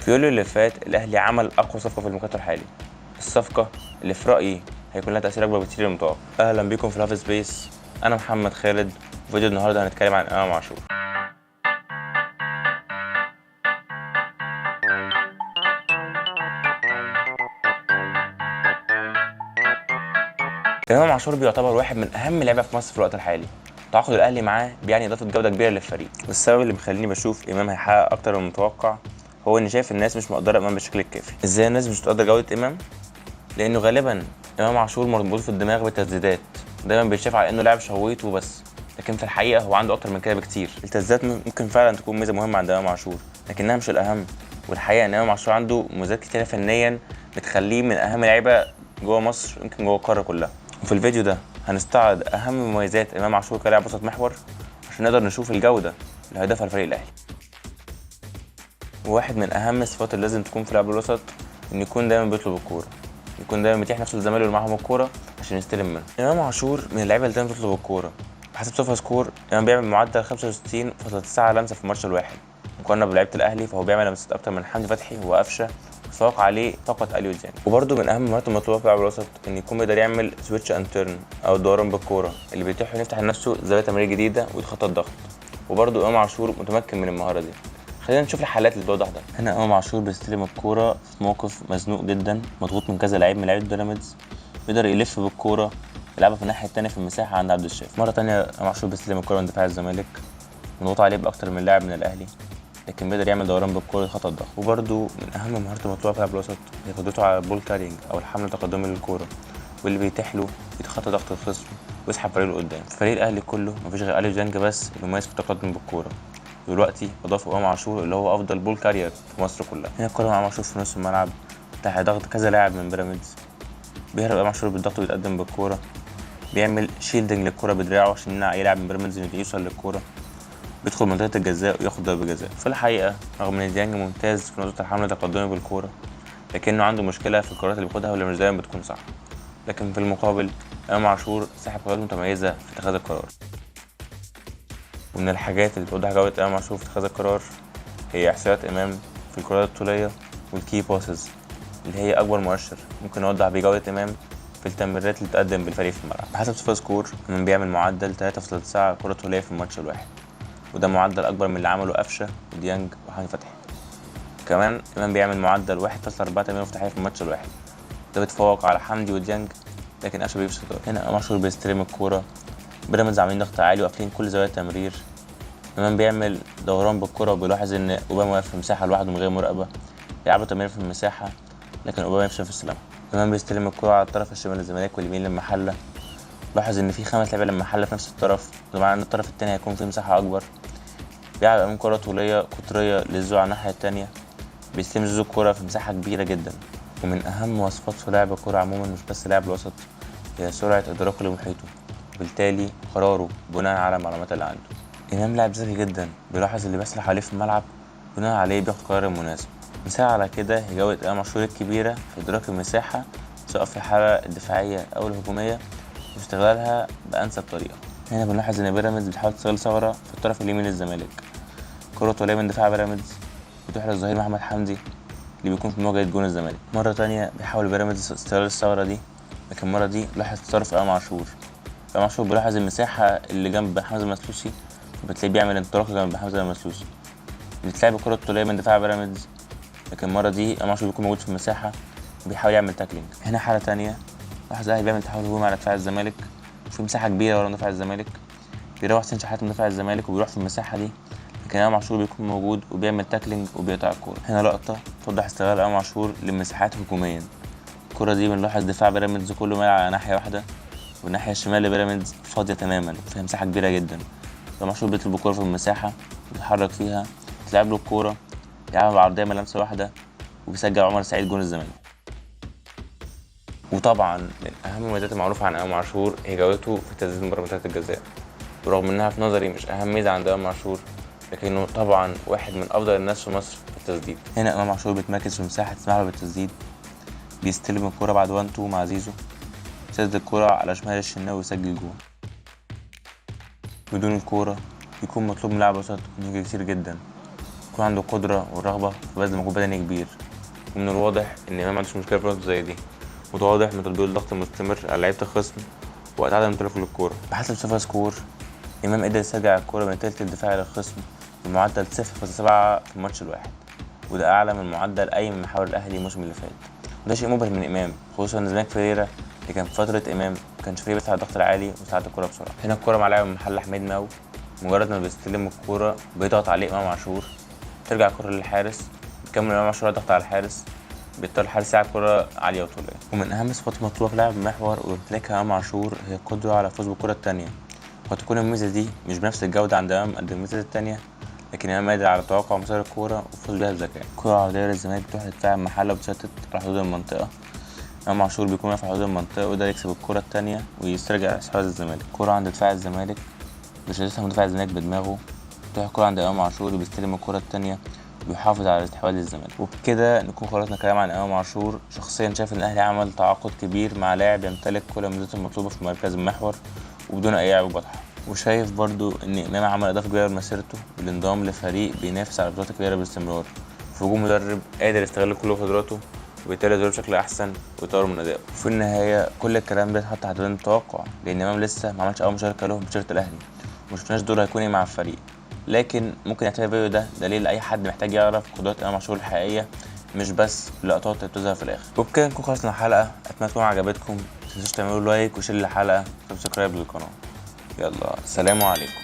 في يوليو اللي فات الاهلي عمل اقوى صفقه في الميركاتو الحالي، الصفقه اللي في رايي هيكون لها تاثير اكبر بكتير من المتوقع. اهلا بيكم في لاف سبيس، انا محمد خالد. في فيديو النهارده هنتكلم عن امام عاشور. امام عاشور بيعتبر واحد من اهم اللعيبه في مصر في الوقت الحالي. تعاقد الاهلي معاه بيعني اضافه جوده كبيره للفريق، والسبب اللي مخليني بشوف امام هيحقق اكتر من المتوقع هو اني شايف الناس مش مقدره امام بالشكل الكافي. ازاي الناس مش مقدره جوده امام؟ لانه غالبا امام عاشور مربوط في الدماغ بالتسديدات، دايما بيتشاف على انه لاعب شويط وبس، لكن في الحقيقه هو عنده اكتر من كده بكتير. التسديدات ممكن فعلا تكون ميزه مهمه عند امام عاشور، لكنها مش الاهم. والحقيقه ان امام عاشور عنده ميزات كتيره فنيا بتخليه من اهم لعيبه جوه مصر، يمكن جوه القاره كلها. وفي الفيديو ده هنستعرض اهم مميزات امام عاشور كلاعب وسط محور عشان نقدر نشوف الجوده اللي هيضيفها الفريق الاهلي. وواحد من اهم الصفات اللي لازم تكون في لاعب الوسط انه يكون دايما بيطلب الكوره، يكون دايما متيح نفسه لزمايله اللي معاهم الكوره عشان يستلم منه. امام عاشور من اللعيبه اللي دايما بتطلب الكوره. بحسب سوفا سكور امام بيعمل معدل 65.9 لمسه في الماتش الواحد، مقارنه بلعيبه الاهلي فهو بيعمل لمسات اكتر من حمدي فتحي وقفشه، وفوق عليه فقط اليو ديانج. وبرده من اهم مهاراته المطلوبه في لاعب الوسط ان يكون بيقدر يعمل سويتش اند تيرن او الدوران بالكوره اللي بيتيح له يفتح لنفسه زاويه تمرير جديده ويتخطى الضغط. وبرده امام عاشور متمكن من المهاره دي. خلينا نشوف الحالات اللي بتوضح ده. هنا امام عاشور بيستلم الكوره في موقف مزنوق جدا، مضغوط من كذا لعيب من لعيبه بيراميدز، بيقدر يلف بالكوره يلعبها في الناحيه الثانيه في المساحه عند عبد الشافي. مره ثانيه امام عاشور بيستلم الكوره من دفاع الزمالك، مضغوط عليه باكتر من لاعب من الاهلي، لكن بيقدر يعمل دوران بالكوره يخطى الضغط. وبرده من اهم مهارته المطلوبه في لاعب الوسط هي قدرته على البول كارينج او الحمل التقدمي للكوره، واللي بيتيح له يتخطى ضغط الخصم ويسحب فريقه لقدام. في فريق الاهلي كله مفيش غير اليو ديانج بس اللي مميز في التقدم بالكوره، دلوقتي اضاف امام عاشور اللي هو افضل بول كارير في مصر كلها. هنا الكوره مع امام عاشور في نص الملعب تحت ضغط كذا لاعب من بيراميدز، بيهرب امام عاشور بالضغط ويتقدم بالكوره، بيعمل شيلدنج للكوره بدراعه عشان يمنع اي لاعب من بيراميدز انه يوصل للكوره، بيدخل منطقه الجزاء وياخد ضربه جزاء. في الحقيقه رغم ان ديانج ممتاز في نقطه الحمل التقدمي بالكوره، لكنه عنده مشكله في القرارات اللي بياخدها واللي مش دايما بتكون صح. لكن في المقابل امام عاشور ساحب قرارات متميزه في اتخاذ القرار. ومن الحاجات اللي بتوضح جوده امام عاشور في اتخاذ القرار هي احصائيات امام في الكرات الطوليه والكي باسز، اللي هي اكبر مؤشر ممكن نوضح بيه جوده امام في التمريرات اللي بتقدم بالفريق في الملعب. بحسب سوفا سكور امام بيعمل معدل 3.9 كره طوليه في الماتش الواحد، وده معدل اكبر من اللي عمله قفشه وديانج وحمدي فتحي. كمان امام بيعمل معدل 1.4 تمريره مفتاحيه في الماتش الواحد، ده بيتفوق على حمدي وديانج، لكن قفشه بيفشل. هنا امام عاشور بيستلم الكوره، بيراميدز عاملين ضغط عالي وقافلين كل زوايا التمرير، امام بيعمل دوران بالكرة وبيلاحظ ان اوباما واقف في مساحه لوحده من غير مراقبه، بيلعبوا تمرير في المساحه لكن اوباما يفشل في السلام. امام بيستلم الكرة على الطرف الشمال للزمالك واليمين للمحله، لاحظ ان في 5 لعيبه للمحله في نفس الطرف، ومعنى ان الطرف الثاني هيكون فيه مساحه اكبر. بيلعب امام كرة طوليه قطريه للزو على الناحيه الثانيه، بيستلم زوزو الكرة في مساحه كبيره جدا. ومن اهم مواصفات في لاعب الكرة عموما مش بس لاعب الوسط هي سرعه ادراكه لمحيطه، وبالتالي قراره بناء على المعلومات اللي عنده. امام لاعب ذكي جدا، بيلاحظ اللي بيحصل حواليه في الملعب بناء عليه بياخد قرار مناسب. مثال على كده هي جودة امام عاشور الكبيرة في ادراك المساحة سواء في الحالة الدفاعية او الهجومية واستغلالها بانسب طريقة. هنا بنلاحظ ان بيراميدز بتحاول تستغل ثغرة في الطرف اليمين للزمالك، كرة طولية من دفاع بيراميدز بتروح للظهير محمد حمدي اللي بيكون في مواجهة جون الزمالك. مرة تانية بيحاول بيراميدز استغلال الثغرة دي، لكن المرة دي لاحظ تصرف امام عاشور. امام عاشور بيلاحظ المساحة اللي جنب حمزة المسلوسي، بتلاقيه بيعمل انطلاقه جنب حمزه المسلوسي، بتلعب الكره الطوليه من دفاع بيراميدز، لكن المره دي امام عاشور بيكون موجود في المساحه وبيحاول يعمل تاكلينج. هنا حاله تانية لاحظ الاهلي بيعمل تحول هجومي على دفاع الزمالك وفي مساحه كبيره ورا دفاع الزمالك، بيروح حسين شحات من دفاع الزمالك وبيروح في المساحه دي، لكن امام عاشور بيكون موجود وبيعمل تاكلينج وبيقطع الكوره. هنا لقطه توضح استغلال امام عاشور للمساحات هجوميا. الكره دي بنلاحظ دفاع بيراميدز كله مايل على ناحيه واحده، والناحيه الشمال لبيراميدز فاضيه تماما وفيها مساحه كبيره جدا. امام عاشور بيطلب الكوره في المساحه بيتحرك فيها، تلعب له الكوره يلعبها بعرضيه من لمسه واحده وبيسجل عمر سعيد جون الزمالك. وطبعا من اهم المميزات المعروفه عن امام عاشور هي جودته في تسديد مرمى الجزاء، ورغم انها في نظري مش اهم ميزه عند امام عاشور لكنه طبعا واحد من افضل الناس في مصر في التسديد. هنا امام عاشور بيتمركز في مساحه تسمح له بالتسديد، بيستلم الكوره بعد 1-2 مع زيزو، يسدد الكوره على شمال الشناوي ويسجل جون. بدون الكوره يكون مطلوب من لاعب وسط انه يجري كتير جدا، يكون عنده قدرة والرغبة في بذل مجهود بدني كبير. ومن الواضح إن إمام معندوش مشكلة في نقطة زي دي، متواضح من تطبيق الضغط المستمر على لعيبة الخصم وقت عدم امتلاكه للكورة. بحسب سوفا سكور، إمام قدر يسترجع الكورة من تلت الدفاع للخصم بمعدل 0.7 في الماتش الواحد، وده أعلى من معدل أي من محاور الأهلي الموسم اللي فات. وده شيء مبهر من إمام، خصوصا إن زمالك فريرة اللي كان في فترة إمام مكانش فريق بيدفع الضغط العالي وساعات الكورة بسرعة. هنا الكورة مع لاعب محل حميد ماو، مجرد ما بيستلم الكورة بيضغط عليه إمام عاشور، ترجع الكورة للحارس، بيكمل إمام عاشور ضغط على الحارس، بيضطر الحارس يلعب كرة عالية وطولية. ومن أهم الصفات المطلوبة في لاعب محور ويمتلكها إمام عاشور هي القدرة على الفوز بالكرة التانية. قد تكون الميزة دي مش بنفس الجودة عند إمام قد الميزات التانية، لكن إمام قادر على توقع مسار الكورة والفوز بيها بذكاء. الكرة العرضية للزمالك بتروح لدفاع المحلة وبتشتت على حدود المنطقة. إمام عاشور بيكون واقف على حدود المنطقة ويقدر يكسب الكرة التانية ويسترجع استحواذ الزمالك. الكرة عند دفاع الزمالك بيشتتها مدافع الزمالك بدماغه، بتروح الكرة عند إمام عاشور اللي بيستلم الكرة التانية ويحافظ على الاستحواذ للزمالك. وبكده نكون خلصنا كلام عن إمام عاشور. شخصيا شايف إن الأهلي عمل تعاقد كبير مع لاعب يمتلك كل الميزات المطلوبة في مركز المحور وبدون أي عيوب واضحة. وشايف برضو إن إمام عمل إضافة كبيرة لمسيرته بالانضمام لفريق بينافس على البطولات الكبيرة باستمرار، في وجود مدرب قادر يستغل كل قدراته وبالتالي يظهر بشكل أحسن ويطور من أدائه. وفي النهاية كل الكلام ده اتحط تحت التوقع، لأن إمام لسه ما عملش أول مشاركة له بتيشيرت الأهلي، ومشفناش دوره هيكون إيه مع الفريق. لكن ممكن يعتبر الفيديو ده دليل لأي حد محتاج يعرف قدرات إمام عاشور الحقيقية، مش بس اللقطات اللي بتظهر في الآخر. وبكده نكون خلصنا الحلقة، أتمنى تكون عجبتكم. متنسوش تعملوا لايك وشير الحلقة وسبسكرايب للقناة. يلا سلام عليكم.